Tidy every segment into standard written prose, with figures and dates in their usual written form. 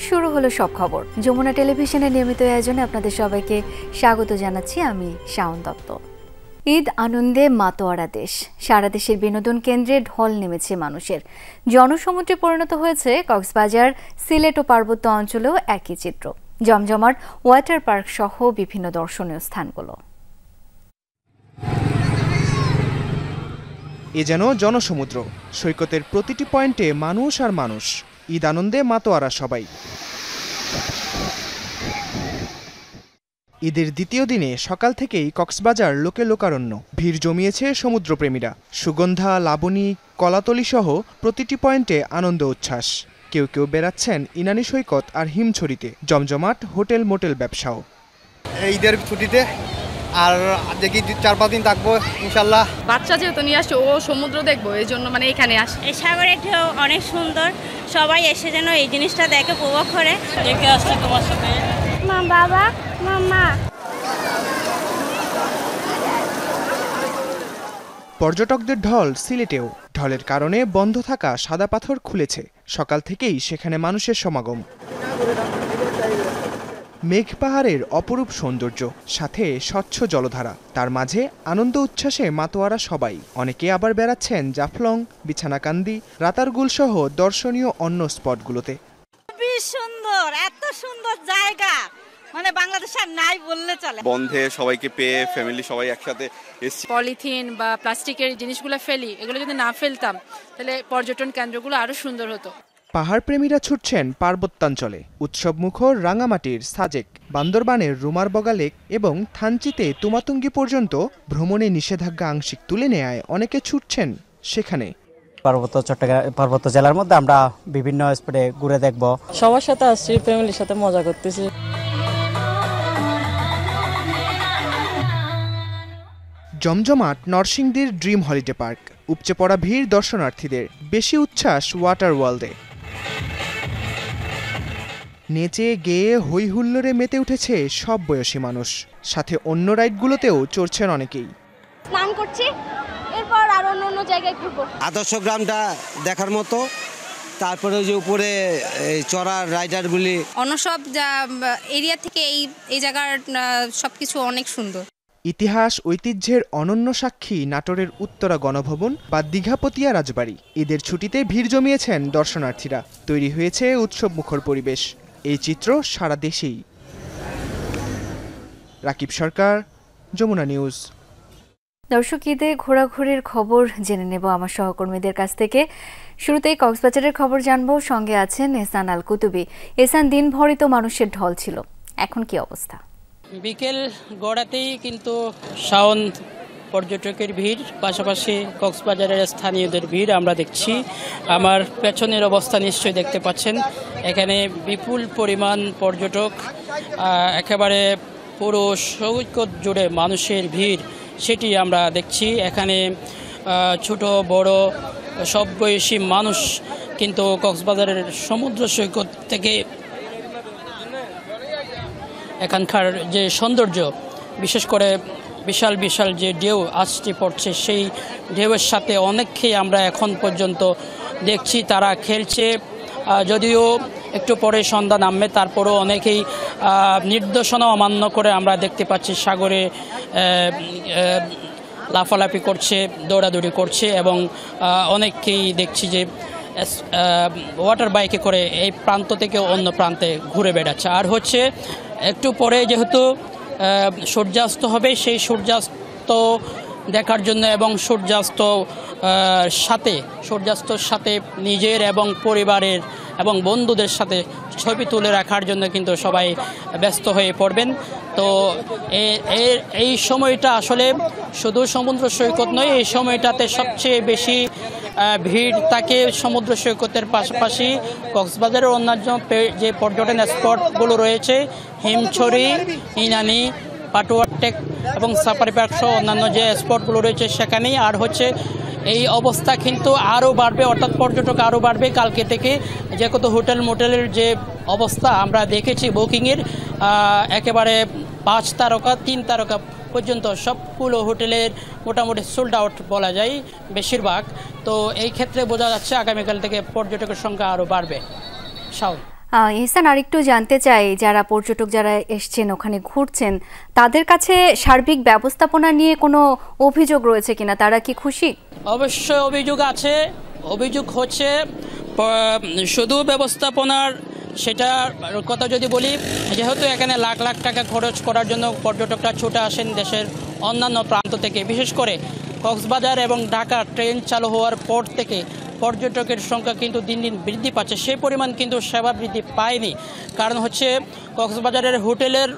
শুরু হলো সব খবর। যমুনা টেলিভিশনের নিয়মিত আয়োজনে আপনাদের সবাইকে স্বাগত জানাচ্ছি। আমি শাওন দত্ত। ঈদ আনন্দে মাতোয়ারা দেশ। সারা দেশের বিনোদন কেন্দ্রে ঢল নেমেছে মানুষের। জনসমুদ্রে পরিণত হয়েছে কক্সবাজার, সিলেট ও পার্বত্য অঞ্চলেও একই চিত্র। জমজমাট ওয়াটার পার্ক সহ বিভিন্ন দর্শনীয় স্থানগুলো। এ যেন জনসমুদ্র। সৈকতের প্রতিটি পয়েন্টে মানুষ আর মানুষ। ঈদ আনন্দে মাতোয়ারা সবাই। ঈদের দ্বিতীয় দিনে সকাল থেকেই কক্সবাজার লোকে লোকারণ্য। ভিড় জমিয়েছে সমুদ্রপ্রেমীরা। সুগন্ধা, লাবণী, কলাতলি সহ প্রতিটি পয়েন্টে আনন্দ উচ্ছ্বাস। কেউ কেউ বেড়াচ্ছেন ইনানি সৈকত আর হিমছড়িতে। জমজমাট হোটেল মোটেল ব্যবসাও। ঈদের ছুটিতে আর দেখি 4-5 দিন থাকবো ইনশাল্লাহ। বাচ্চা যেহেতু নিয়ে আসছে, ও সমুদ্র দেখবো, এই জন্য এখানে আসে। এই সাগরের ঢেউ অনেক সুন্দর, সবাই এসে যেন এই জিনিসটা দেখে উপভোগ করে। দেখে আসছি তোমার সাথে। মা, বাবা, মামা। পর্যটকদের ঢল সিলেটেও। ঢলের কারণে বন্ধ থাকা সাদা পাথর খুলেছে। সকাল থেকেই সেখানে মানুষের সমাগম। মেঘ পাহাড়ের অপরূপ সৌন্দর্য, সাথে স্বচ্ছ জলধারা। তার মাঝে আনন্দ উচ্ছ্বাসে মাতোয়ারা সবাই। অনেকে আবার বেড়াচ্ছেন জাফলং, বিছানাকান্দি, রাতারগুল সহ দর্শনীয় অন্য স্পটগুলোতে। খুবই সুন্দর, এত সুন্দর জায়গা বাংলাদেশ আর নাই বললে চলে। বন্ধে সবাইকে পেয়ে ফ্যামিলি সবাই একসাথে এসেছি। পলিথিন বা প্লাস্টিকের জিনিসগুলো ফেলি, এগুলো যদি না ফেলতাম তাহলে পর্যটন কেন্দ্রগুলো আরো সুন্দর হতো। পাহাড় প্রেমীরা ছুটছেন পার্বত্যাঞ্চলে। উৎসবমুখর রাঙামাটির সাজেক, বান্দরবানের রুমারবগা লেক এবং থানচিতে তুমাতুঙ্গি পর্যন্ত ভ্রমণে নিষেধাজ্ঞা আংশিক তুলে নেয় অনেকে ছুটছেন সেখানে। পার্বত্য জেলার মধ্যে আমরা বিভিন্ন স্পটে ঘুরে দেখব। সবার সাথে আসছি, ফ্যামিলির সাথে মজা করতেছি। জমজমাট নরসিংদীর ড্রিম হলিডে পার্ক। উপচে পড়া ভিড় দর্শনার্থীদের। বেশি উচ্ছ্বাস ওয়াটার ওয়ার্ল্ডে। নেচে গেয়ে হই হুল্লোড়ে মেতে উঠেছে সব বয়সী মানুষ। সাথে অন্য রাইডগুলোতেও চড়ছেন অনেকেই। স্নান করছি, এরপর আর অন্য জায়গায় ঘুরবো। আদর্শ গ্রামটা দেখার মতো। তারপরে যে উপরে চড়ার রাইডারগুলি, অন্য সব এরিয়া থেকে এই জায়গার সবকিছু অনেক সুন্দর। ইতিহাস ঐতিহ্যের অনন্য সাক্ষী নাটোরের উত্তরা গণভবন বা দীঘাপতিয়া রাজবাড়ি। ঈদের ছুটিতে ভিড় জমিয়েছেন দর্শনার্থীরা। তৈরি হয়েছে উৎসবমুখর পরিবেশ। এই চিত্র সারা দেশেই। রাকিব সরকার, যমুনা নিউজ। দর্শক, ঈদে ঘোরাঘুরির খবর জেনে নেব আমার সহকর্মীদের কাছ থেকে। শুরুতেই কক্সবাজারের খবর জানবো। সঙ্গে আছেন এহসান আল কুতুবি। এহসান, দিনভরই তো মানুষের ঢল ছিল, এখন কি অবস্থা? বিকেল গড়াতেই কিন্তু শাওন পর্যটকের ভিড়, পাশাপাশি কক্সবাজারের স্থানীয়দের ভিড় আমরা দেখছি। আমার পেছনের অবস্থা নিশ্চয়ই দেখতে পাচ্ছেন। এখানে বিপুল পরিমাণ পর্যটক, একেবারে পুরো সৈকত জুড়ে মানুষের ভিড়, সেটি আমরা দেখছি। এখানে ছোট বড় সব বয়সী মানুষ কিন্তু কক্সবাজারের সমুদ্র সৈকত থেকে এখানকার যে সৌন্দর্য, বিশেষ করে বিশাল বিশাল যে ঢেউ আসতে পড়ছে, সেই ঢেউয়ের সাথে অনেককেই আমরা এখন পর্যন্ত দেখছি তারা খেলছে। যদিও একটু পরে সন্ধ্যা নামবে, তারপরও অনেকেই নির্দেশনা অমান্য করে আমরা দেখতে পাচ্ছি সাগরে লাফালাফি করছে, দৌড়াদৌড়ি করছে এবং অনেককেই দেখছি যে ওয়াটার বাইকে করে এই প্রান্ত থেকে অন্য প্রান্তে ঘুরে বেড়াচ্ছে। আর হচ্ছে একটু পরে যেহেতু সূর্যাস্ত হবে, সেই সূর্যাস্ত দেখার জন্য এবং সূর্যাস্তর সাথে নিজের এবং পরিবারের এবং বন্ধুদের সাথে ছবি তুলে রাখার জন্য কিন্তু সবাই ব্যস্ত হয়ে পড়বেন। তো এই সময়টা আসলে শুধু সমুদ্র সৈকত নয়, এই সময়টাতে সবচেয়ে বেশি ভিড় থাকে সমুদ্র সৈকতের পাশাপাশি কক্সবাজারের অন্যান্য যে পর্যটন স্পটগুলো রয়েছে, হিমছড়ি, ইনানি, পাটুয়ার টেক এবং সাফারি পার্ক সহ অন্যান্য যে স্পটগুলো রয়েছে সেখানেই। আর হচ্ছে এই অবস্থা কিন্তু আরও বাড়বে, অর্থাৎ পর্যটক আরও বাড়বে কালকে থেকে। যে কত হোটেল মোটেলের যে অবস্থা আমরা দেখেছি বুকিংয়ের, একেবারে 5 তারকা 3 তারকা পর্যন্ত সবগুলো হোটেলের মোটামুটি সোল্ড আউট বলা যায় বেশিরভাগ। তো এই ক্ষেত্রে বোঝা যাচ্ছে আগামীকাল থেকে পর্যটকের সংখ্যা আরও বাড়বে। শাওন। ইহসান, আরেকটু জানতে চাই, যারা পর্যটক যারা এসছেন ওখানে ঘুরছেন তাদের কাছে সার্বিক ব্যবস্থাপনা নিয়ে কোনো অভিযোগ রয়েছে কিনা, তারা কি খুশি? অবশ্যই অভিযোগ আছে। অভিযোগ হচ্ছে শুধু ব্যবস্থাপনার সেটার কথা যদি বলি, যেহেতু এখানে লাখ লাখ টাকা খরচ করার জন্য পর্যটকরা ছুটে আসেন দেশের অন্যান্য প্রান্ত থেকে, বিশেষ করে কক্সবাজার এবং ঢাকা ট্রেন চালু হওয়ার পর থেকে পর্যটকের সংখ্যা কিন্তু দিন দিন বৃদ্ধি পাচ্ছে, সেই পরিমাণ কিন্তু সেবা বৃদ্ধি পায়নি। কারণ হচ্ছে কক্সবাজারের হোটেলের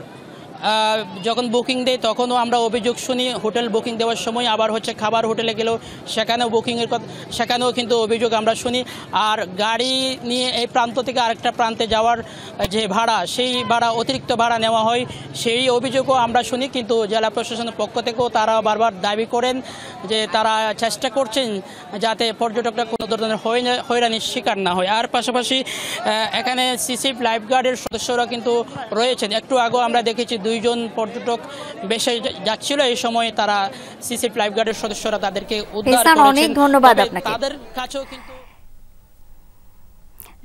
যখন বুকিং দেয় তখনও আমরা অভিযোগ শুনি, হোটেল বুকিং দেওয়ার সময় আবার হচ্ছে খাবার হোটেলে গেলেও সেখানেও বুকিংয়ের কথা, সেখানেও কিন্তু অভিযোগ আমরা শুনি। আর গাড়ি নিয়ে এই প্রান্ত থেকে আরেকটা প্রান্তে যাওয়ার যে ভাড়া, সেই ভাড়া অতিরিক্ত ভাড়া নেওয়া হয়, সেই অভিযোগও আমরা শুনি। কিন্তু জেলা প্রশাসনের পক্ষ থেকেও তারা বারবার দাবি করেন যে তারা চেষ্টা করছেন যাতে পর্যটকরা কোনো ধরনের হয়রানির শিকার না হয়। আর পাশাপাশি এখানে সিসিএফ লাইফগার্ডের সদস্যরা কিন্তু রয়েছেন। একটু আগেও আমরা দেখেছি 2 জন পর্যটক বেশে যাচ্ছিল, এই সময় তারা সিসিএফ লাইফগার্ডের সদস্যরা তাদেরকে উদ্ধার করেছেন। অনেক ধন্যবাদ আপনাকে। তাদের কাছেও কিন্তু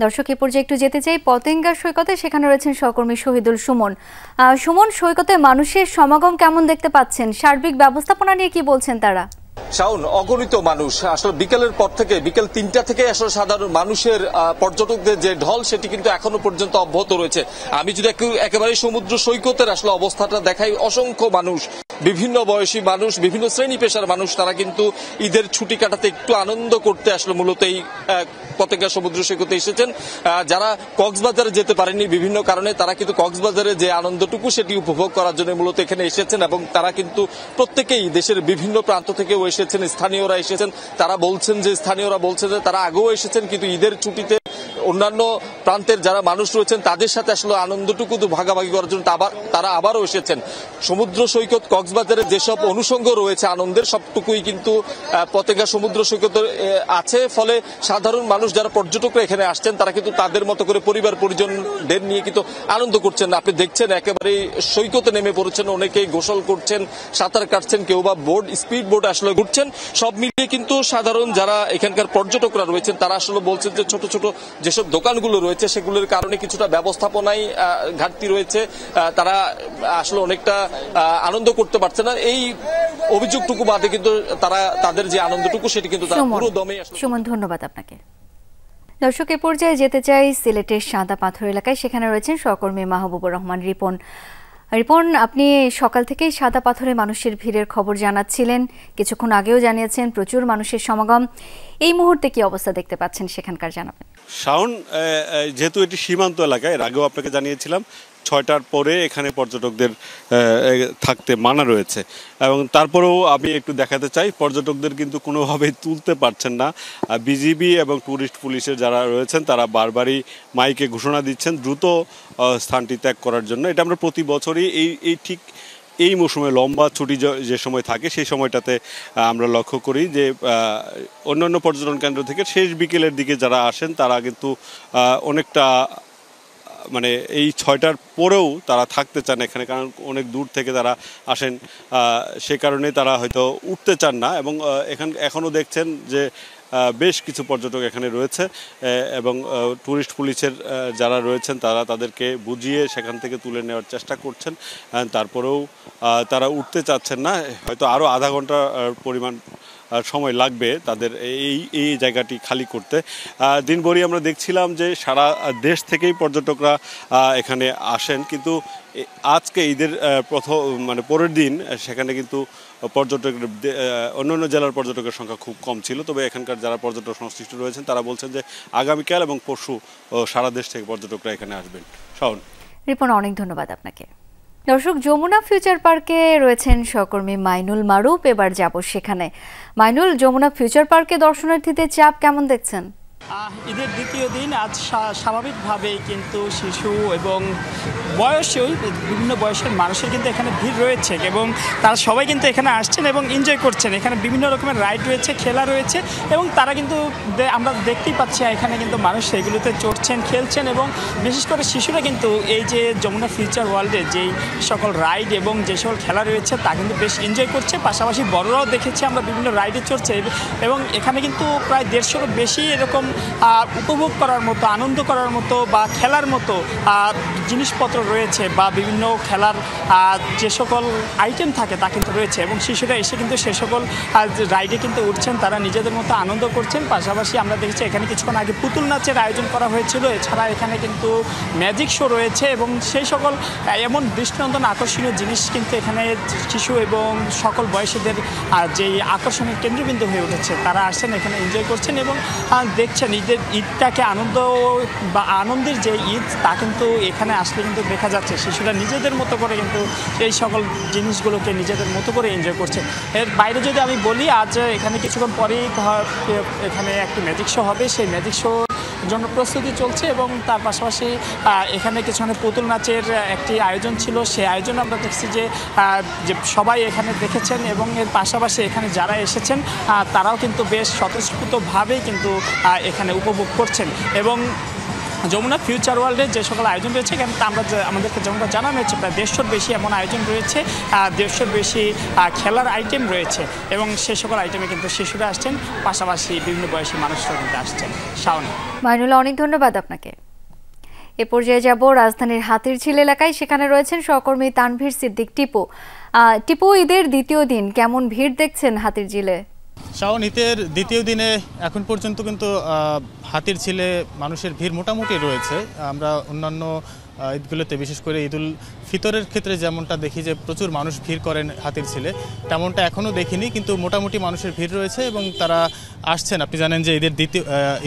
দর্শক, এ পর্যায়ে একটু যেতে চাই পতেঙ্গা সৈকতে, সেখানে রয়েছেন সহকর্মী শহীদুল সুমন। সুমন, সৈকতে মানুষের সমাগম কেমন দেখতে পাচ্ছেন? সার্বিক ব্যবস্থাপনা নিয়ে কি বলছেন তারা? শাওন, অগণিত মানুষ আসলে বিকেলের পর থেকে, বিকেল 3টা থেকে আসলে সাধারণ মানুষের পর্যটকদের যে ঢল সেটি কিন্তু এখনো পর্যন্ত অব্যাহত রয়েছে। আমি যদি একেবারে সমুদ্র সৈকতের আসলে অবস্থাটা দেখাই, অসংখ্য মানুষ, বিভিন্ন বয়সী মানুষ, বিভিন্ন শ্রেণী পেশার মানুষ, তারা কিন্তু ঈদের ছুটি কাটাতে একটু আনন্দ করতে আসলে মূলত এই পতেঙ্গা সমুদ্র সৈকতে এসেছেন। যারা কক্সবাজারে যেতে পারেনি বিভিন্ন কারণে, তারা কিন্তু কক্সবাজারে যে আনন্দটুকু সেটি উপভোগ করার জন্য মূলত এখানে এসেছেন এবং তারা কিন্তু প্রত্যেকেই দেশের বিভিন্ন প্রান্ত থেকেও এসেছেন, স্থানীয়রা এসেছেন। তারা বলছেন যে, স্থানীয়রা বলছেন যে তারা আগেও এসেছেন, কিন্তু ঈদের ছুটিতে অন্যান্য প্রান্তের যারা মানুষ রয়েছেন তাদের সাথে আসলে আনন্দটুকু তো ভাগাভাগি করার জন্য তারা আবারও এসেছেন। সমুদ্র সৈকত কক্সবাজারে যেসব অনুষঙ্গ রয়েছে আনন্দের, সবটুকুই কিন্তু পতেঙ্গা সমুদ্র সৈকতে আছে। ফলে সাধারণ মানুষ যারা পর্যটকরা এখানে আসছেন তারা কিন্তু তাদের মতো করে পরিবার পরিজনদের নিয়ে কিন্তু আনন্দ করছেন। আপনি দেখছেন একেবারে সৈকতে নেমে পড়েছেন, অনেকেই গোসল করছেন, সাঁতার কাটছেন, কেউ বা স্পিড বোর্ড আসলে ঘুরছেন। সব মিলিয়ে কিন্তু সাধারণ যারা এখানকার পর্যটকরা রয়েছেন তারা আসলে বলছেন যে ছোট ছোট যেসব দোকানগুলো রয়েছে সেগুলোর কারণে কিছুটা ব্যবস্থাপনায় ঘাটতি রয়েছে, তারা আসলে অনেকটা আনন্দ করতে পারছে না। এই অভিযোগটুকু বাদে কিন্তু তারা তাদের যে আনন্দটুকু সেটি কিন্তু তারা পুরো দমে। সুমন, ধন্যবাদ আপনাকে। দর্শক, এ পর্যায়ে যেতে চাই সিলেটের সাদা পাথর এলাকায়, সেখানে রয়েছেন সহকর্মী মাহবুবুর রহমান রিপন। রিপন, আপনি সকাল থেকেই সাদা পাথরে মানুষের ভিড়ের খবর জানাচ্ছিলেন, কিছুক্ষণ আগেও জানিয়েছেন প্রচুর মানুষের সমাগম। এই মুহূর্তে কি অবস্থা দেখতে পাচ্ছেন সেখানকার, জানাবেন? শাওন, যেহেতু এটি সীমান্ত এলাকায়, এর আগেও আপনাকে জানিয়েছিলাম 6টার পরে এখানে পর্যটকদের থাকতে মানা রয়েছে, এবং তারপরেও আমি একটু দেখাতে চাই পর্যটকদের কিন্তু কোনোভাবেই তুলতে পারছেন না। বিজিবি এবং ট্যুরিস্ট পুলিশের যারা রয়েছেন তারা বারবারই মাইকে ঘোষণা দিচ্ছেন দ্রুত স্থানটি ত্যাগ করার জন্য। এটা আমরা প্রতি বছরই এই ঠিক এই মৌসুমে লম্বা ছুটি যে সময় থাকে সেই সময়টাতে আমরা লক্ষ্য করি যে অন্যান্য পর্যটন কেন্দ্র থেকে শেষ বিকেলের দিকে যারা আসেন তারা কিন্তু অনেকটা মানে এই 6টার পরেও তারা থাকতে চান এখানে, কারণ অনেক দূর থেকে তারা আসেন, সে কারণে তারা হয়তো উঠতে চান না। এবং এখনও দেখছেন যে বেশ কিছু পর্যটক এখানে রয়েছে এবং ট্যুরিস্ট পুলিশের যারা রয়েছেন তারা তাদেরকে বুঝিয়ে সেখান থেকে তুলে নেওয়ার চেষ্টা করছেন, তারপরেও তারা উঠতে চাচ্ছেন না। হয়তো আরও আধা ঘন্টার পরিমাণ সময় লাগবে তাদের এই জায়গাটি খালি করতে। দিনভরই আমরা দেখছিলাম যে সারা দেশ থেকেই পর্যটকরা এখানে আসেন, কিন্তু আজকে ঈদের পরের দিন সেখানে কিন্তু পর্যটকের অন্যান্য জেলার পর্যটকের সংখ্যা খুব কম ছিল। তবে এখানকার যারা পর্যটক সংশ্লিষ্ট রয়েছেন তারা বলছেন যে আগামীকাল এবং পরশু সারা দেশ থেকে পর্যটকরা এখানে আসবেন। শাওন, রিপন, অনেক ধন্যবাদ আপনাকে। দর্শক, যমুনা ফিউচার পার্কে রয়েছেন সহকর্মী মাইনুল মারুফ, এবার যাব সেখানে। মাইনুল, যমুনা ফিউচার পার্কে দর্শনার্থীদের চাপ কেমন দেখছেন? ঈদের দ্বিতীয় দিন আজ স্বাভাবিকভাবেই কিন্তু শিশু এবং বয়সী বিভিন্ন বয়সের মানুষের কিন্তু এখানে ভিড় রয়েছে এবং তারা সবাই কিন্তু এখানে আসছেন এবং এনজয় করছেন। এখানে বিভিন্ন রকমের রাইড রয়েছে, খেলা রয়েছে এবং তারা কিন্তু আমরা দেখতেই পাচ্ছি এখানে কিন্তু মানুষ সেগুলোতে চড়ছেন, খেলছেন এবং বিশেষ করে শিশুরা কিন্তু এই যে যমুনা ফিউচার ওয়ার্ল্ডে যেই সকল রাইড এবং যে সকল খেলা রয়েছে তা কিন্তু বেশ এনজয় করছে। পাশাপাশি বড়রাও দেখেছি আমরা বিভিন্ন রাইডে চড়ছে এবং এখানে কিন্তু প্রায় 150-এরও বেশি এরকম উপভোগ করার মতো, আনন্দ করার মতো বা খেলার মতো জিনিসপত্র রয়েছে বা বিভিন্ন খেলার যে সকল আইটেম থাকে তা কিন্তু রয়েছে, এবং শিশুরা এসে কিন্তু সে সকল রাইডে কিন্তু উঠছেন, তারা নিজেদের মতো আনন্দ করছেন। পাশাপাশি আমরা দেখেছি এখানে কিছুক্ষণ আগে পুতুল নাচের আয়োজন করা হয়েছিল। এছাড়া এখানে কিন্তু ম্যাজিক শো রয়েছে এবং সেই সকল এমন দৃষ্টিনন্দন আকর্ষণীয় জিনিস কিন্তু এখানে শিশু এবং সকল বয়সীদের যেই আকর্ষণের কেন্দ্রবিন্দু হয়ে উঠেছে। তারা আসছেন, এখানে এনজয় করছেন এবং দেখছেন ঈদটাকে বা আনন্দের যে ঈদ তা কিন্তু এখানে আসলে কিন্তু দেখা যাচ্ছে। শিশুরা নিজেদের মতো করে কিন্তু এই সকল জিনিসগুলোকে নিজেদের মতো করে এনজয় করছে। এর বাইরে যদি আমি বলি, আজ এখানে কিছুক্ষণ পরেই এখানে একটি ম্যাজিক শো হবে। সেই ম্যাজিক শো জন্য প্রস্তুতি চলছে এবং তার পাশাপাশি এখানে কিছুক্ষণ পুতুল নাচের একটি আয়োজন ছিল। সেই আয়োজন আমরা দেখছি যে সবাই এখানে দেখেছেন এবং এর পাশাপাশি এখানে যারা এসেছেন তারাও কিন্তু বেশ স্বতঃস্ফূর্তভাবেই কিন্তু এখানে উপভোগ করছেন। এবং যমুনা ফিউচার ওয়ার্ল্ডের যে সকল আয়োজন রয়েছে, এখানে আমাদেরকে যেমনটা জানানো হয়েছে প্রায় 150-র বেশি এমন আয়োজন রয়েছে, 150-র বেশি খেলার আইটেম রয়েছে এবং সে সকল আইটেমে কিন্তু শিশুরা আসছেন, পাশাপাশি বিভিন্ন বয়সী মানুষরা কিন্তু আসছেন। শাওনা, মাইনুল্লাহ, অনেক ধন্যবাদ আপনাকে। এ পর্যায়ে যাব রাজধানীর হাতিরঝিল এলাকায়, সেখানে রয়েছেন সহকর্মী তানভীর সিদ্দিক টিপু। টিপু, ঈদের দ্বিতীয় দিন কেমন ভিড় দেখছেন হাতিরঝিলে? শাওন, ঈদের দ্বিতীয় দিনে এখন পর্যন্ত কিন্তু হাতিরঝিলে মানুষের ভিড় মোটামুটি রয়েছে। আমরা অন্যান্য ঈদগুলোতে, বিশেষ করে ঈদুল ফিতরের ক্ষেত্রে যেমনটা দেখি যে প্রচুর মানুষ ভিড় করেন হাতিরঝিলে, তেমনটা এখনও দেখিনি, কিন্তু মোটামুটি মানুষের ভিড় রয়েছে এবং তারা আসছেন। আপনি জানেন যে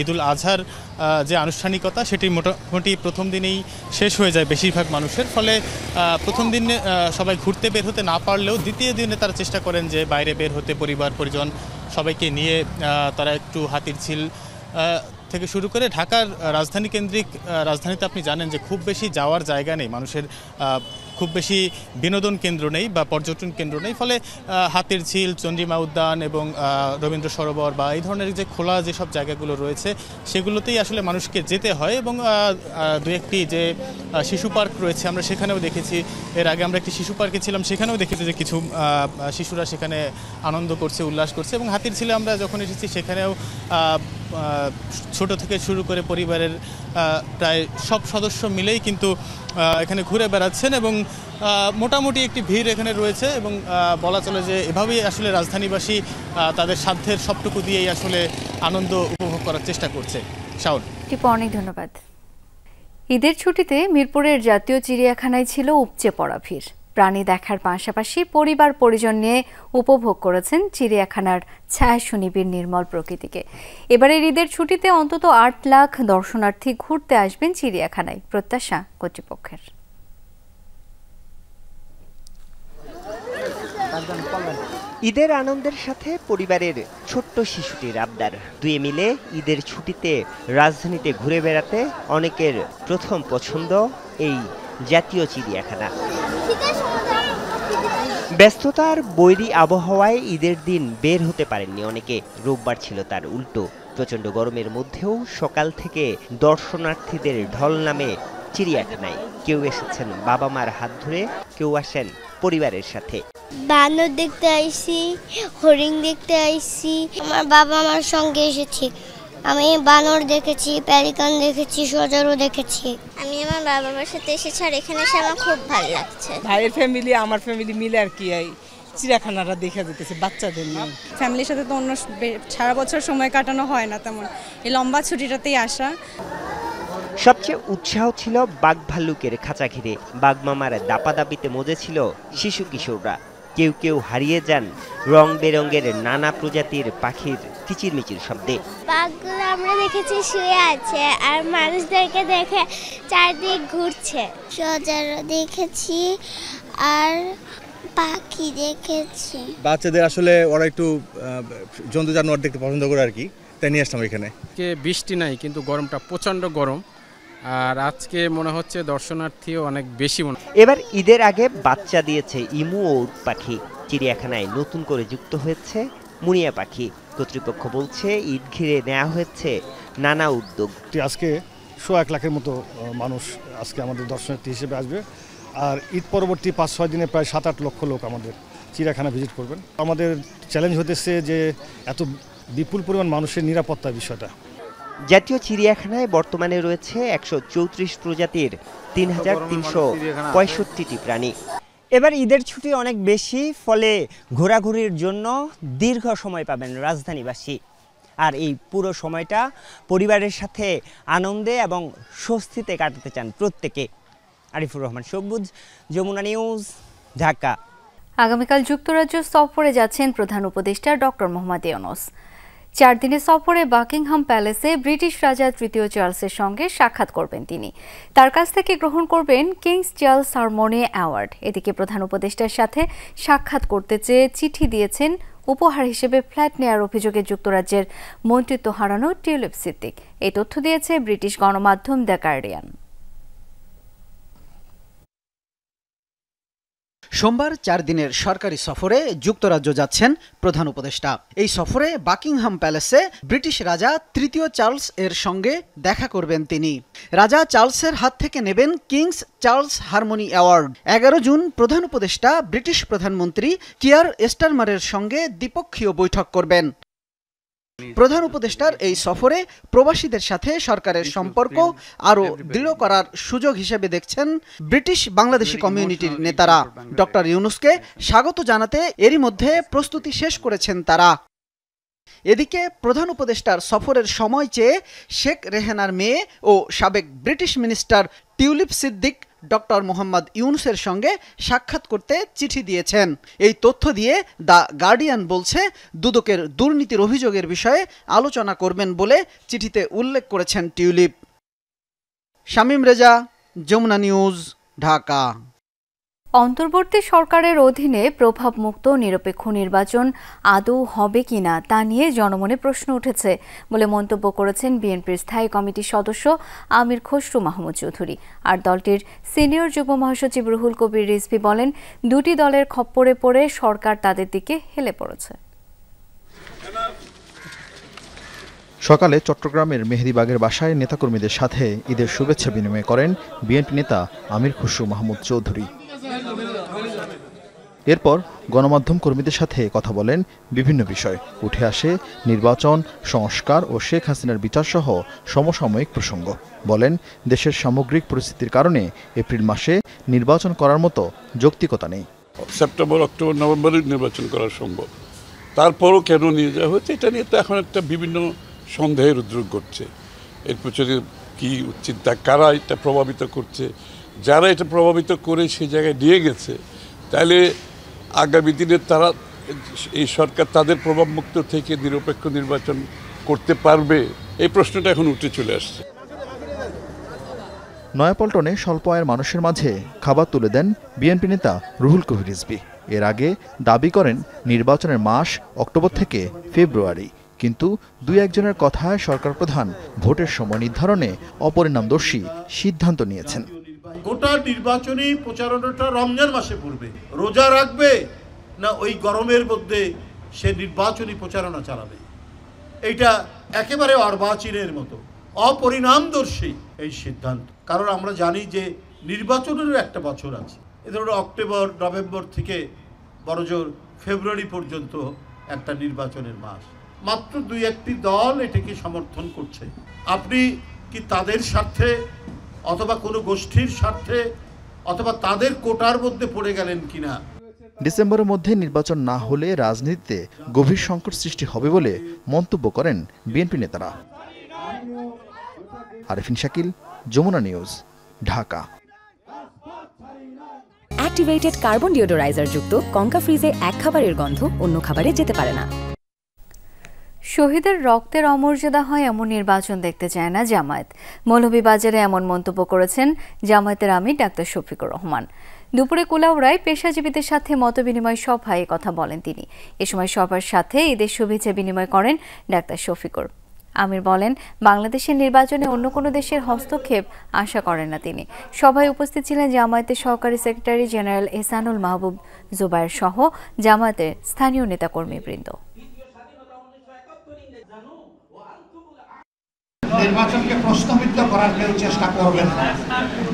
ঈদুল আজহার যে আনুষ্ঠানিকতা সেটি মোটামুটি প্রথম দিনেই শেষ হয়ে যায় বেশিরভাগ মানুষের, ফলে প্রথম দিনে সবাই ঘুরতে বের হতে না পারলেও দ্বিতীয় দিনে তারা চেষ্টা করেন যে বাইরে বের হতে, পরিবার পরিজন সবাইকে নিয়ে তারা একটু হাতিরঝিল থেকে শুরু করে ঢাকার রাজধানী কেন্দ্রিক, রাজধানীতে আপনি জানেন যে খুব বেশি যাওয়ার জায়গা নেই, মানুষের খুব বেশি বিনোদন কেন্দ্র নেই বা পর্যটন কেন্দ্র নেই, ফলে হাতিরঝিল, চন্দ্রিমা উদ্যান এবং রবীন্দ্র সরোবর বা এই ধরনের যে খোলা যেসব জায়গাগুলো রয়েছে সেগুলোতেই আসলে মানুষকে যেতে হয়। এবং দু একটি যে শিশু পার্ক রয়েছে আমরা সেখানেও দেখেছি, এর আগে আমরা একটি শিশু পার্কে ছিলাম, সেখানেও দেখেছি যে কিছু শিশুরা সেখানে আনন্দ করছে, উল্লাস করছে। এবং হাতিরঝিলে আমরা যখন এসেছি সেখানেও ছোট থেকে শুরু করে পরিবারের প্রায় সব সদস্য মিলেই কিন্তু এখানে ঘুরে বেড়াচ্ছেন এবং মোটামুটি একটি ভিড় এখানে রয়েছে এবং বলা চলে যে এভাবেই আসলে রাজধানীবাসী তাদের সাধ্যের সবটুকু দিয়েই আসলে আনন্দ উপভোগ করার চেষ্টা করছে। শাওন, অনেক ধন্যবাদ। ঈদের ছুটিতে মিরপুরের জাতীয় চিড়িয়াখানায় ছিল উপচে পড়া ভিড়। প্রাণী দেখার পাশাপাশি পরিবার পরিজন নিয়ে উপভোগ করেছেন চিড়িয়াখানার ছায়া সুনিবিড় নির্মল প্রকৃতিকে। এবারের ঈদের ছুটিতে অন্তত 8 লাখ দর্শনার্থী ঘুরতে আসবেন চিড়িয়াখানায়, প্রত্যাশা কর্তৃপক্ষের। ঈদের আনন্দের সাথে পরিবারের ছোট্ট শিশুটির আবদার, দুয়ে মিলে ঈদের ছুটিতে রাজধানীতে ঘুরে বেড়াতে অনেকের প্রথম পছন্দ এই জাতীয় চিড়িয়াখানা। ব্যস্ততার বৈরী আবহাওয়ায় ঈদের দিন বের হতে পারেননি অনেকে। রোববার ছিল তার উল্টো। প্রচণ্ড গরমের মধ্যেও সকাল থেকে দর্শনার্থীদের ঢল নামে চিড়িয়াখানায়। কেউ এসেছেন বাবা মার হাত ধরে, কেউ আসেন পরিবারের সাথে। বানর দেখতে আইছি, হরিণ দেখতে আইছি, আমার বাবা মার সঙ্গে এসেছি। আমি বানর দেখেছি, প্যারিকান দেখেছি, সজারু দেখেছি। আমি আমার বাবা মার সাথে এসেছি আর এখানে এসে আমার খুব ভালো লাগছে। ভাইয়ের ফ্যামিলি আমার ফ্যামিলি মিলে আর কি চিড়িয়াখানাটা দেখা যেতেছে বাচ্চাদের নিয়ে। ফ্যামিলির সাথে তো অন্য সারা বছর সময় কাটানো হয় না তেমন, এই লম্বা ছুটিটাতেই আসা। সবচেয়ে উৎসাহ ছিল বাঘ ভাল্লুকের খাঁচা ঘিরে। বাঘ মামার দাপাদাপিতে মজেছিল শিশু কিশোররা। কেউ কেউ হারিয়ে যান রং বেরঙের নানা প্রজাতির পাখির কিচিরমিচির শব্দে। বাঘগুলো আমরা দেখেছি শুয়ে আছে আর মানুষদেরকে দেখে চারদিক ঘুরছে। সজারু দেখেছি আর পাখি দেখেছি। বাচ্চাদের আসলে ওরা একটু জন্তু জানোয়ার দেখতে পছন্দ করে আর কি, তাই নিয়ে আসলাম এখানে। বৃষ্টি নাই কিন্তু গরমটা প্রচণ্ড গরম, আর আজকে মনে হচ্ছে দর্শনার্থীও অনেক বেশি। এবার ঈদের আগে বাচ্চা দিয়েছে ইমু ও উট পাখি। চিড়িয়াখানায় নতুন করে যুক্ত হয়েছে মুনিয়া পাখি। কর্তৃপক্ষ বলছে ঈদ ঘিরে নেওয়া হয়েছে নানা উদ্যোগ। আজকে 1.25 লাখের মতো মানুষ আজকে আমাদের দর্শনার্থী হিসেবে আসবে, আর ঈদ পরবর্তী 5-6 দিনে প্রায় 7-8 লক্ষ লোক আমাদের চিড়িয়াখানা ভিজিট করবেন। আমাদের চ্যালেঞ্জ হতেছে যে এত বিপুল পরিমাণ মানুষের নিরাপত্তার বিষয়টা। জাতীয় চিড়িয়াখানায় বর্তমানে রয়েছে 134 প্রজাতির 3365টি প্রাণী। এবার ঈদের ছুটি অনেক বেশি, ফলে ঘোরাঘুরির জন্য দীর্ঘ সময় পাবেন রাজধানীবাসী। আর এই পুরো সময়টা পরিবারের সাথে আনন্দে এবং স্বস্তিতে কাটাতে চান প্রত্যেকে। আরিফুর রহমান সবুজ, যমুনা নিউজ, ঢাকা। আগামীকাল যুক্তরাজ্য সফরে যাচ্ছেন প্রধান উপদেষ্টা ডক্টর মোহাম্মদ ইউনূস। 4 দিনের সফরে বাকিংহাম প্যালেসে ব্রিটিশ রাজা তৃতীয় চার্লসের সঙ্গে সাক্ষাৎ করবেন তিনি। তার কাছ থেকে গ্রহণ করবেন কিংস চার্লস হারমোনি অ্যাওয়ার্ড। এদিকে প্রধান উপদেষ্টার সাথে সাক্ষাৎ করতে চেয়ে চিঠি দিয়েছেন উপহার হিসেবে ফ্ল্যাট নেয়ার অভিযোগে যুক্তরাজ্যের মন্ত্রিত্ব হারানো টিউলিপ সিদ্দিক। এই তথ্য দিয়েছে ব্রিটিশ গণমাধ্যম দ্য গার্ডিয়ান। সোমবার 4 দিনের সরকারি সফরে যুক্তরাজ্য যাচ্ছেন প্রধান উপদেষ্টা। এই সফরে বাকিংহাম প্যালেসে ব্রিটিশ রাজা তৃতীয় চার্লস এর সঙ্গে দেখা করবেন তিনি। রাজা চার্লসের হাত থেকে নেবেন kings Charles harmony award. 11 June প্রধান উপদেষ্টা ব্রিটিশ প্রধানমন্ত্রী কিয়ার স্টারমারের সঙ্গে দ্বিপক্ষীয় বৈঠক করবেন। প্রধান উপদেষ্টার এই সফরে প্রবাসীদের সাথে সরকারের সম্পর্ক আরও দৃঢ় করার সুযোগ হিসেবে দেখছেন ব্রিটিশ বাংলাদেশি কমিউনিটির নেতারা। ডক্টর ইউনূসকে স্বাগত জানাতে এরই মধ্যে প্রস্তুতি শেষ করেছেন তারা। এদিকে প্রধান উপদেষ্টার সফরের সময় চেয়ে শেখ রেহানার মেয়ে ও সাবেক British minister Tulip Siddiq doctor Mohammad ইউনূসের সঙ্গে সাক্ষাৎ করতে চিঠি দিয়েছেন। এই তথ্য দিয়ে দ্য গার্ডিয়ান বলছে, দুদকের দুর্নীতির অভিযোগের বিষয়ে আলোচনা করবেন বলে চিঠিতে উল্লেখ করেছেন টিউলিপ। শামীম রেজা, যমুনা নিউজ, ঢাকা। অন্তর্বর্তী সরকারের অধীনে প্রভাবমুক্ত নিরপেক্ষ নির্বাচন আদৌ হবে কিনা তা নিয়ে জনমনে প্রশ্ন উঠেছে বলে মন্তব্য করেছেন বিএনপির স্থায়ী কমিটির সদস্য আমির খসরু মাহমুদ চৌধুরী। আর দলটির সিনিয়র যুগ্ম মহাসচিব রুহুল কবির রিজভী বলেন, দুটি দলের খপ্পরে পড়ে সরকার তাদের দিকে হেলে পড়েছে। সকালে চট্টগ্রামের মেহেদীবাগের বাসায় নেতাকর্মীদের সাথে ঈদের শুভেচ্ছা বিনিময় করেন বিএনপি নেতা আমির খসরু মাহমুদ চৌধুরী। এরপর গণমাধ্যম কর্মীদের সাথে কথা বলেন বিভিন্ন বিষয়। উঠে আসে নির্বাচন, সংস্কার ও শেখ হাসিনার বিচার সহ সমসাময়িক প্রসঙ্গ। বলেন, দেশের সামগ্রিক পরিস্থিতির কারণে এপ্রিল মাসে নির্বাচন করার মতো যৌক্তিকতা নেই। সেপ্টেম্বর, অক্টোবর, নভেম্বরে নির্বাচন করা সম্ভব, তারপরও কেন নিয়ে যাওয়া হচ্ছে এটা নিয়ে তো এখন একটা বিভিন্ন সন্দেহের উদ্রেক ঘটছে। এর পেছনে কি চিন্তা, কারা এটা প্রভাবিত করছে, যারা এটা প্রভাবিত করে সেই জায়গায় নিয়ে গেছে, তাহলে আগামী দিনে তারা এই সরকার তাদের প্রভাবমুক্ত থেকে নিরপেক্ষ নির্বাচন করতে পারবে, এই প্রশ্নটা এখন উঠে চলে আসছে। নয়াপল্টনে স্বল্প আয়ের মানুষের মাঝে খাবার তুলে দেন বিএনপি নেতা রুহুল কবির রিজভী। এর আগে দাবি করেন নির্বাচনের মাস অক্টোবর থেকে ফেব্রুয়ারি, কিন্তু দুই একজনের কথায় সরকার প্রধান ভোটের সময় নির্ধারণে অপরিণামদর্শী সিদ্ধান্ত নিয়েছেন। গোটা নির্বাচনী প্রচারণাটা রমজান মাসে পড়বে, রোজা রাখবে না ওই গরমের মধ্যে সে নির্বাচনী প্রচারণা চালাবে, এইটা একেবারে অর্বাচীনের মতো অপরিণামদর্শী এই সিদ্ধান্ত। কারণ আমরা জানি যে নির্বাচনেরও একটা বছর আছে, এ ধরনের অক্টোবর, নভেম্বর থেকে বড়জোর ফেব্রুয়ারি পর্যন্ত একটা নির্বাচনের মাস। মাত্র দুই একটি দল এটাকে সমর্থন করছে। আপনি কি তাদের স্বার্থে অথবা কোনো গোষ্ঠীর স্বার্থে অথবা তাদের কোটার মধ্যে পড়ে গেলেন কিনা? ডিসেম্বরের মধ্যে নির্বাচন না হলে রাজনীতিতে গভীর সংকট সৃষ্টি হবে বলে মন্তব্য করেন বিএনপি নেতারা। Arifin Shakil, Jamuna news, Dhaka. Activated carbon deodoriser যুক্ত কঙ্কা ফ্রিজে এক খাবারের গন্ধ অন্য খাবারে যেতে পারে না। শহীদের রক্তের অমর্যাদা হয় এমন নির্বাচন দেখতে চায় না জামায়াত। মৌলভীবাজারে এমন মন্তব্য করেছেন জামায়াতের আমির ডাক্তার শফিকুর রহমান। দুপুরে কুলাউড়ায় পেশাজীবীদের সাথে মতবিনিময় সভায় কথা বলেন তিনি। এ সময় সবার সাথে ঈদের শুভেচ্ছা বিনিময় করেন ডাক্তার শফিকুর। আমির বলেন, বাংলাদেশের নির্বাচনে অন্য কোনো দেশের হস্তক্ষেপ আশা করেন না তিনি। সভায় উপস্থিত ছিলেন জামায়াতের সহকারী সেক্রেটারি জেনারেল এহসানুল মাহবুব জুবায়ের সহ জামায়াতের স্থানীয় নেতাকর্মীবৃন্দ। নির্বাচনকে প্রশ্নবিদ্ধ করার কেউ চেষ্টা করবেন না,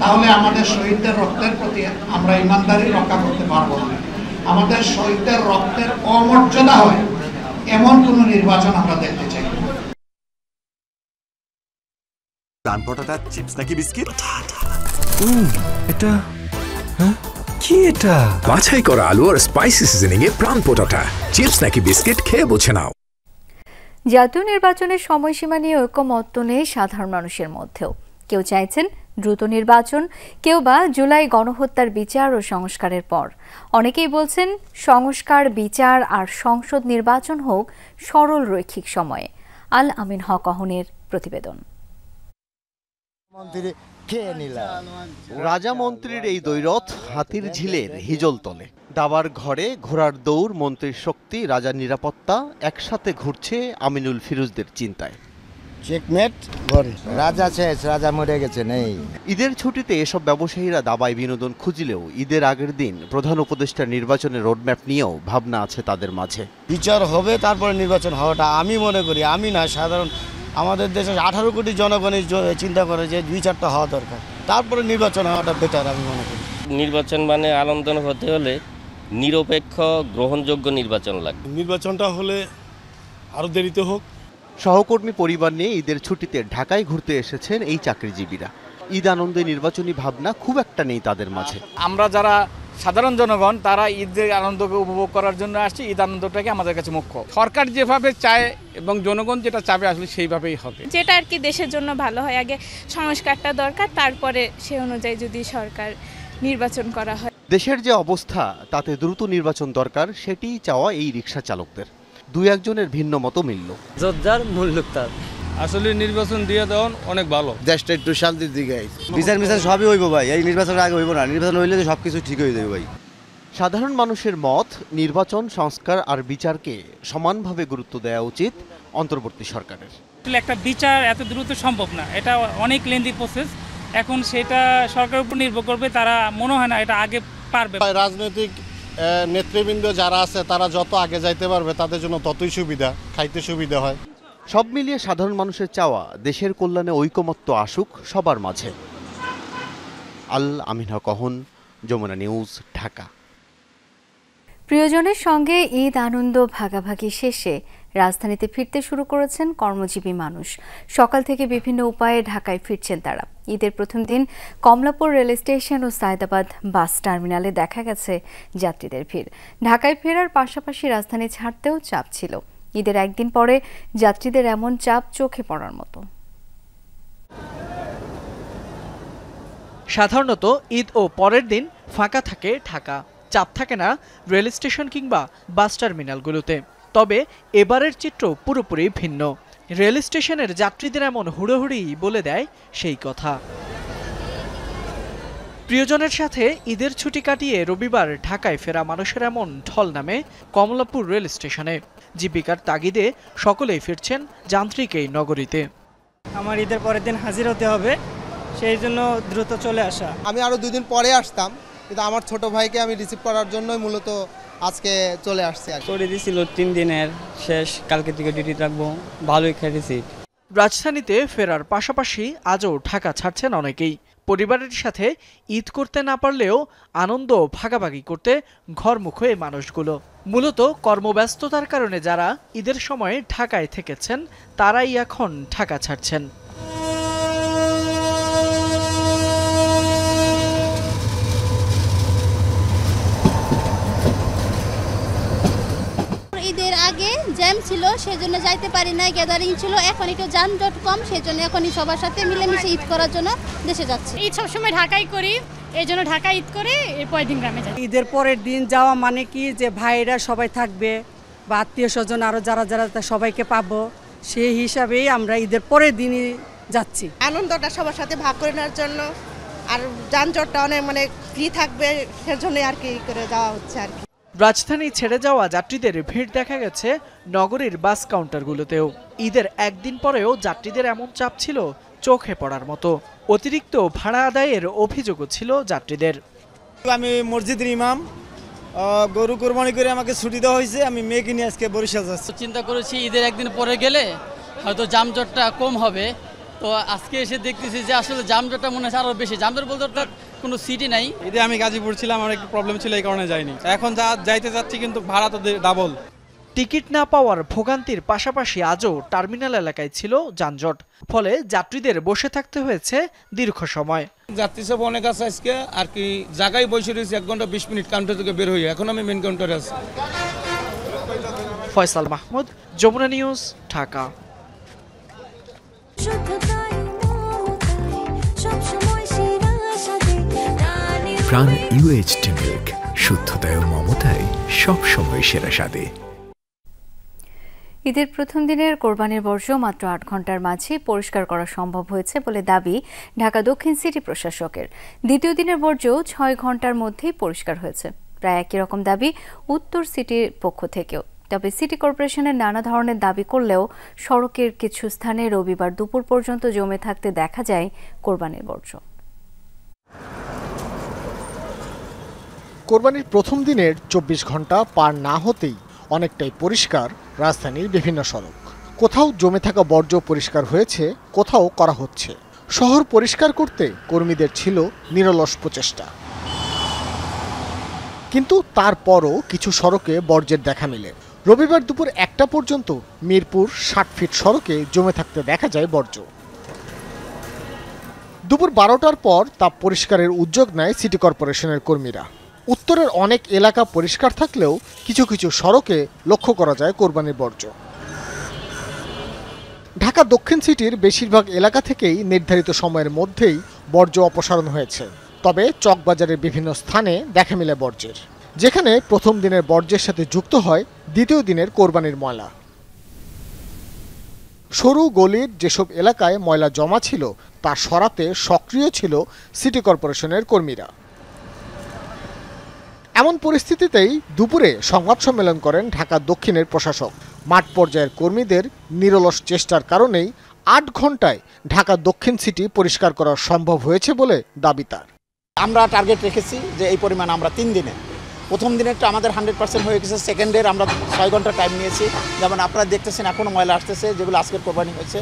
তাহলে আমাদের শহীদদের রক্তের প্রতি আমরা ইমানদারি রক্ষা করতে পারবো না। আমাদের শহীদদের রক্তের অমর্যাদা হয় এমন কোনো নির্বাচন আমরা দেখতে চাই। প্রাণ পটাটা চিপস নাকি বিস্কিট? এটা কি এটা? বাছাই করা আলু আর স্পাইসি সিজনিং এ প্রাণ পটাটা চিপস নাকি বিস্কিট খেয়ে বুঝে নাও। জাতীয় নির্বাচনের সময়সীমা নিয়ে ঐকমত্য নেই সাধারণ মানুষের মধ্যেও। কেউ চাইছেন দ্রুত নির্বাচন, কেউ বা জুলাই গণহত্যার বিচার ও সংস্কারের পর। অনেকেই বলছেন সংস্কার, বিচার আর সংসদ নির্বাচন হোক সরল রৈখিক সময়ে। আল আমিন হক অহনের প্রতিবেদন। রাজা মন্ত্রীর এই দ্বৈরথ হাতির ঝিলের হিজল তলে। দাবার ঘরে ঘোড়ার দৌড়, মন্ত্রীর শক্তি, রাজার নিরাপত্তা একসাথে ঘুরছে আমিনুল ফিরোজদের চিন্তায়। চেকমেট ঘরে রাজা শেষ, রাজা মরে গেছে নেই। ঈদের ছুটিতে এসব ব্যবসায়ীরা দাবায় বিনোদন খুঁজলেও ঈদের আগের দিন প্রধান উপদেষ্টার নির্বাচনের রোডম্যাপ নিয়েও ভাবনা আছে তাদের মাঝে। বিচার হবে তারপরে নির্বাচন হওয়াটা আমি মনে করি, আমি না সাধারণ আমাদের দেশে 18 কোটি জনগণের চিন্তা করে যে বিচারটা হওয়া দরকার, তারপরে নির্বাচন হওয়াটা বেটার আমি মনে করি। নির্বাচন মানে আনন্দ হতে হলে নিরপেক্ষ গ্রহণযোগ্য নির্বাচন লাগবে। নির্বাচনটা হলে আরো দেরিতে হোক। সহকর্মী পরিবার নিয়ে ঈদের ছুটিতে ঢাকায় ঘুরতে এসেছেন এই চাকরিজীবীরা। ঈদ আনন্দে নির্বাচনী ভাবনা খুব একটা নেই তাদের মাঝে। আমরা যারা সাধারণ জনগণ তারা ঈদের আনন্দকে উপভোগ করার জন্য আসছি। ঈদ আনন্দটাকে আমাদের কাছে মুখ্য। সরকার যেভাবে চায় এবং জনগণ যেটা চাবে আসলে সেইভাবেই হবে, যেটা আর কি দেশের জন্য ভালো হয়। আগে সংস্কারটা দরকার, তারপরে সে অনুযায়ী যদি সরকার নির্বাচন করা হয়। দেশের যে অবস্থা তাতে দ্রুত নির্বাচন দরকার, সেটিই চাওয়া এই রিকশা চালকদের। দুই একজনের ভিন্ন মতো মিলল। যোদ্ধার মূল্য তার আসলে নির্বাচন দিয়ে দেওয়ান অনেক ভালো। দেশটা একটু শান্তির দিকে আইছে। বিচার সবই হইব ভাই, এই নির্বাচনের আগে হইব না। নির্বাচন হইলে সবকিছু ঠিক হয়ে যাবে ভাই। সাধারণ মানুষের মত, নির্বাচন, সংস্কার আর বিচারকে সমানভাবে গুরুত্ব দেওয়া উচিত অন্তর্বর্তী সরকারের। একটা বিচার এত দ্রুত সম্ভব না, এটা অনেক লেন্দি প্রসেস। এখন সেটা সরকারের উপর নির্ভর করবে, তারা মনে হয় না এটা আগে পারবে। রাজনৈতিক নেতৃবৃন্দ যারা আছে তারা যত আগে যাইতে পারবে তাদের জন্য ততই সুবিধা, খাইতে সুবিধা হয়। সব মিলিয়ে সাধারণ মানুষের চাওয়া দেশের কল্যাণে ঐকমত্য আসুক সবার মাঝে। আল আমিন হক অহন, যমুনা নিউজ, ঢাকা। প্রিয়জনের সঙ্গে ঈদ আনন্দ ভাগাভাগি শেষে রাজধানীতে ফিরতে শুরু করেছেন কর্মজীবী মানুষ। সকাল থেকে বিভিন্ন উপায়ে ঢাকায় ফিরছেন তারা। ঈদের প্রথম দিন কমলাপুর রেল স্টেশন ও সায়দাবাদ বাস টার্মিনালে দেখা গেছে যাত্রীদের ভিড়। ঢাকায় ফেরার পাশাপাশি রাজধানী ছাড়তেও চাপ ছিল। ঈদের একদিন পরে যাত্রীদের এমন চাপ চোখে পড়ার মতো। সাধারণত ঈদ ও পরের দিন ফাঁকা থাকে ঢাকা, চাপ থাকে না রেল স্টেশন কিংবা বাস টার্মিনালগুলোতে। তবে এবারের চিত্র পুরোপুরি ভিন্ন। রেল স্টেশনের যাত্রীদের এমন হুড়োহুড়ি বলে দেয় সেই কথা। প্রিয়জনের সাথে ঈদের ছুটি কাটিয়ে রবিবার ঢাকায় ফেরা মানুষের এমন ঢল নামে কমলাপুর রেল স্টেশনে। জীবিকার তাগিদে সকলেই ফিরছেন যান্ত্রিক এই নগরীতে। আমার ঈদের পরের দিন হাজির হতে হবে, সেই জন্য দ্রুত চলে আসা। আমি আরও 2 দিন পরে আসতাম, কিন্তু আমার ছোট ভাইকে আমি রিসিভ করার জন্যই মূলত আজকে চলে আসছি। করে দিয়েছিল 3 দিনের শেষ, কালকে থেকে ডিউটি থাকবো, ভালোই খেটেছি। রাজধানীতে ফেরার পাশাপাশি আজও ঢাকা ছাড়ছেন অনেকেই। পরিবারের সাথে ঈদ করতে না পারলেও আনন্দ ভাগাভাগি করতে ঘরমুখো এই মানুষগুলো। মূলত কর্মব্যস্ততার কারণে যারা ঈদের সময় ঢাকায় থেকেছেন তারাই এখন ঢাকা ছাড়ছেন। ঈদের আগে জ্যাম ছিল, সেজন্য যাইতে পারি না, গ্যাদারিং ছিল। এখন একটু যানজট কম, সেজন্য এখনই সবার সাথে মিলেমিশে ঈদ করার জন্য দেশে যাচ্ছি। ঈদ সবসময় ঢাকায় করি, এই জন্য ঢাকা ঈদ করে এরপরের দিন গ্রামে যাই। ঈদের পরের দিন যাওয়া মানে কি যে ভাইরা সবাই থাকবে বা আত্মীয় স্বজন আরও যারা যারা সবাইকে পাবো, সেই হিসাবেই আমরা ঈদের পরের দিনই যাচ্ছি। আনন্দটা সবার সাথে ভাগ করে নেওয়ার জন্য, আর যানজটটা অনেক ফ্রি থাকবে সেজন্য আর কি করে যাওয়া হচ্ছে আর কি। রাজধানী ছেড়ে যাওয়া যাত্রীদের ভিড় দেখা গেছে নগরীর বাস কাউন্টারগুলোতেও। ঈদের একদিন পরেও যাত্রীদের এমন চাপ ছিল চোখে পড়ার মতো। অতিরিক্ত ভাড়া আদায়ের অভিযোগও ছিল যাত্রীদের। আমি মসজিদের ইমাম, গরু কোরবানি করে আমাকে ছুটি দেওয়া হয়েছে, আমি মেয়েকে নিয়ে আজকে বরিশাল যাচ্ছি। চিন্তা করেছি ঈদের একদিন পরে গেলে হয়তো যানজটটা কম হবে, তো আজকে এসে দেখতেছি যে আসলে যানজটটা মনে হচ্ছে আরও বেশি। যানজট বলতে কোনো সিটি নাই। ঈদে আমি গাজীপুর ছিলাম, আমার একটু প্রবলেম ছিল, এই কারণে যাইনি। এখন যাইতে যাচ্ছি কিন্তু ভাড়া তো ডাবল। টিকিট না পাওয়ার ভোগান্তির পাশাপাশি আজও টার্মিনাল এলাকায় ছিল যানজট, ফলে যাত্রীদের বসে থাকতে হয়েছে দীর্ঘ সময়। যাত্রী সব অনেক আছে আজকে, আর কি জায়গায় বসে রয়েছে 1 ঘন্টা 20 মিনিট কাউন্টার থেকে বের হয়ে। এখন আমি মেন কাউন্টারে আছি। ফয়সাল মাহমুদ, যমুনা নিউজ, ঢাকা। প্রাণ UHT মিল্ক, শুদ্ধতায় ও মমতায় সবসময় সেরা স্বাদে। ঈদের প্রথম দিনের কোরবানির বর্জ্য মাত্র 8 ঘন্টার মাঝে পরিষ্কার করা সম্ভব হয়েছে বলে দাবি ঢাকা দক্ষিণ সিটি প্রশাসকের। দ্বিতীয় দিনের বর্জ্য 6 ঘন্টার মধ্যেই পরিষ্কার হয়েছে। প্রায় একই রকম দাবি উত্তর সিটির পক্ষ থেকেও। তবে সিটি কর্পোরেশনের নানা ধরনের দাবি করলেও সড়কের কিছু স্থানে রবিবার দুপুর পর্যন্ত জমে থাকতে দেখা যায় কোরবানির বর্জ্য। কোরবানির প্রথম দিনের 24 ঘন্টা পার না হতেই অনেকটাই পরিষ্কার রাজধানীর বিভিন্ন সড়ক। কোথাও জমে থাকা বর্জ্য পরিষ্কার হয়েছে, কোথাও করা হচ্ছে। শহর পরিষ্কার করতে কর্মীদের ছিল নিরলস প্রচেষ্টা, কিন্তু তারপরও কিছু সড়কে বর্জ্যের দেখা মেলে। রবিবার দুপুর 1টা পর্যন্ত মিরপুর 60 ফিট সড়কে জমে থাকতে দেখা যায় বর্জ্য। দুপুর 12টার পর তা পরিষ্কারের উদ্যোগ নেয় সিটি কর্পোরেশনের কর্মীরা। উত্তরের অনেক এলাকা পরিষ্কার থাকলেও কিছু কিছু সড়কে লক্ষ্য করা যায় কোরবানির বর্জ্য। ঢাকা দক্ষিণ সিটির বেশিরভাগ এলাকা থেকেই নির্ধারিত সময়ের মধ্যেই বর্জ্য অপসারণ হয়েছে। তবে চকবাজারের বিভিন্ন স্থানে দেখা মিলে বর্জ্যের, যেখানে প্রথম দিনের বর্জ্যের সাথে যুক্ত হয় দ্বিতীয় দিনের কোরবানির ময়লা। সরু গলির যেসব এলাকায় ময়লা জমা ছিল তা সরাতে সক্রিয় ছিল সিটি কর্পোরেশনের কর্মীরা। এমন পরিস্থিতিতেই দুপুরে সংবাদ সম্মেলন করেন ঢাকা দক্ষিণের প্রশাসক। মাঠ পর্যায়ের কর্মীদের নিরলস চেষ্টার কারণেই 8 ঘন্টায় ঢাকা দক্ষিণ সিটি পরিষ্কার করা সম্ভব হয়েছে বলে দাবি তার। আমরা টার্গেট রেখেছি যে এই পরিমাণ আমরা 3 দিনে, প্রথম দিনেরটা আমাদের 100% হয়ে গেছে, সেকেন্ডের আমরা 6 ঘন্টা টাইম নিয়েছি। যেমন আপনারা দেখতেছেন এখনও ময়লা আসতেছে, যেগুলো আজকের কোরবানি হয়েছে।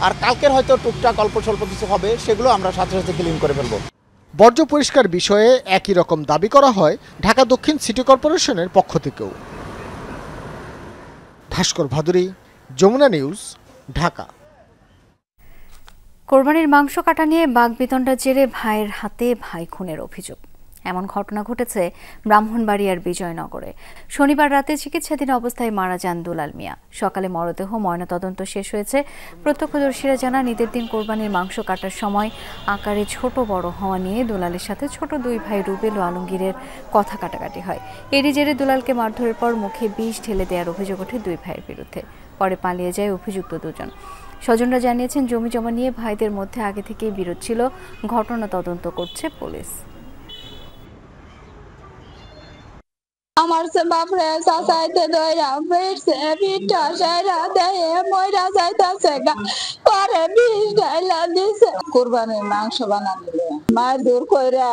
আর কালকের হয়তো টুকটাক অল্প স্বল্প কিছু হবে, সেগুলো আমরা সাথে সাথে ক্লিন করে ফেলবো। বর্জ্য পরিষ্কার বিষয়ে একই রকম দাবি করা হয় ঢাকা দক্ষিণ সিটি কর্পোরেশনের পক্ষ থেকেও। ভাস্কর ভাদুরী, যমুনা নিউজ, ঢাকা। কোরবানির মাংস কাটা নিয়ে বাগবিতণ্ডার জেরে ভাইয়ের হাতে ভাই খুনের অভিযোগ। এমন ঘটনা ঘটেছে ব্রাহ্মণবাড়িয়ার বিজয়নগরে। শনিবার রাতে চিকিৎসাধীন অবস্থায় মারা যান দুলাল মিয়া। সকালে মরদেহ ময়নাতদন্ত শেষ হয়েছে। প্রত্যক্ষদর্শীরা জানান, ঈদের দিন কোরবানির মাংস কাটার সময় আকারে ছোট বড় হওয়া নিয়ে দুলালের সাথে ছোট 2 ভাই রুবেল ও আলমগীরের কথা কাটাকাটি হয়। এরই জেরে দুলালকে মারধরের পর মুখে বিষ ঢেলে দেওয়ার অভিযোগ ওঠে 2 ভাইয়ের বিরুদ্ধে। পরে পালিয়ে যায় অভিযুক্ত 2জন। স্বজনরা জানিয়েছেন, জমি জমা নিয়ে ভাইদের মধ্যে আগে থেকেই বিরোধ ছিল। ঘটনা তদন্ত করছে পুলিশ। আমার সে বাপরে চাচাইতে দইরা বেরছে পিঠা সাইরা দেয় মইরা যাইতাছে পরে বিষ ঢাইলা দিছে। কুরবানির মাংস বানালে মায়ের দূর কইরা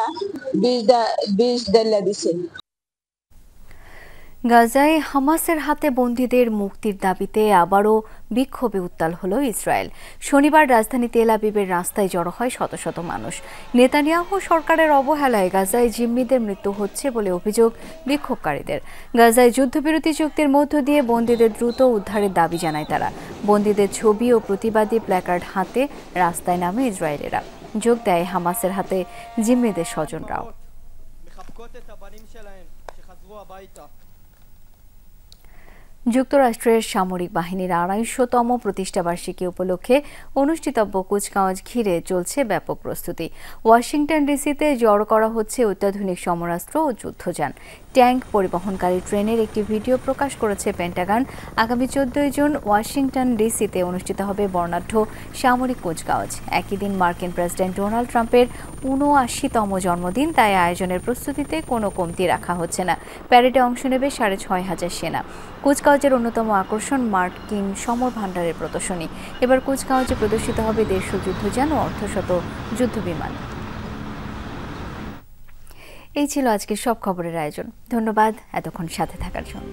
বিষ ঢাইলা দিছে। গাজায় হামাসের হাতে বন্দীদের মুক্তির দাবিতে আবারও বিক্ষোভে উত্তাল হল ইসরায়েল। শনিবার রাজধানী তেল আবিবের রাস্তায় জড়ো হয় শত শত মানুষ। নেতানিয়াহু সরকারের অবহেলায় গাজায় জিম্মিদের মৃত্যু হচ্ছে বলে অভিযোগ বিক্ষোভকারীদের। গাজায় যুদ্ধবিরতি চুক্তির মধ্য দিয়ে বন্দীদের দ্রুত উদ্ধারের দাবি জানায় তারা। বন্দীদের ছবি ও প্রতিবাদী প্ল্যাকার্ড হাতে রাস্তায় নামে ইসরায়েলিরা। যোগ দেয় হামাসের হাতে জিম্মিদের স্বজনরাও। যুক্তরাষ্ট্রের সামরিক বাহিনীর 250তম প্রতিষ্ঠাবার্ষিকী উপলক্ষে অনুষ্ঠিতব্য কুচকাওয়াজ ঘিরে চলছে ব্যাপক প্রস্তুতি। ওয়াশিংটন ডিসিতে জড়ো করা হচ্ছে অত্যাধুনিক সমরাস্ত্র ও যুদ্ধযান। ট্যাঙ্ক পরিবহনকারী ট্রেনের একটি ভিডিও প্রকাশ করেছে পেন্টাগন। আগামী 14 জুন ওয়াশিংটন ডিসিতে অনুষ্ঠিত হবে বর্ণাঢ্য সামরিক কুচকাওয়াজ। একই দিন মার্কিন প্রেসিডেন্ট ডোনাল্ড ট্রাম্পের 79তম জন্মদিন, তাই আয়োজনের প্রস্তুতিতে কোনো কমতি রাখা হচ্ছে না। প্যারেডে অংশ নেবে 6500 সেনা। কুচকাওয়াজের অন্যতম আকর্ষণ মার্কিন সমর ভাণ্ডারের প্রদর্শনী। এবার কুচকাওয়াজে প্রদর্শিত হবে 150 যুদ্ধযান ও অর্ধশত যুদ্ধবিমান। এই ছিল আজকের সব খবরের আয়োজন। ধন্যবাদ এতক্ষণ সাথে থাকার জন্য।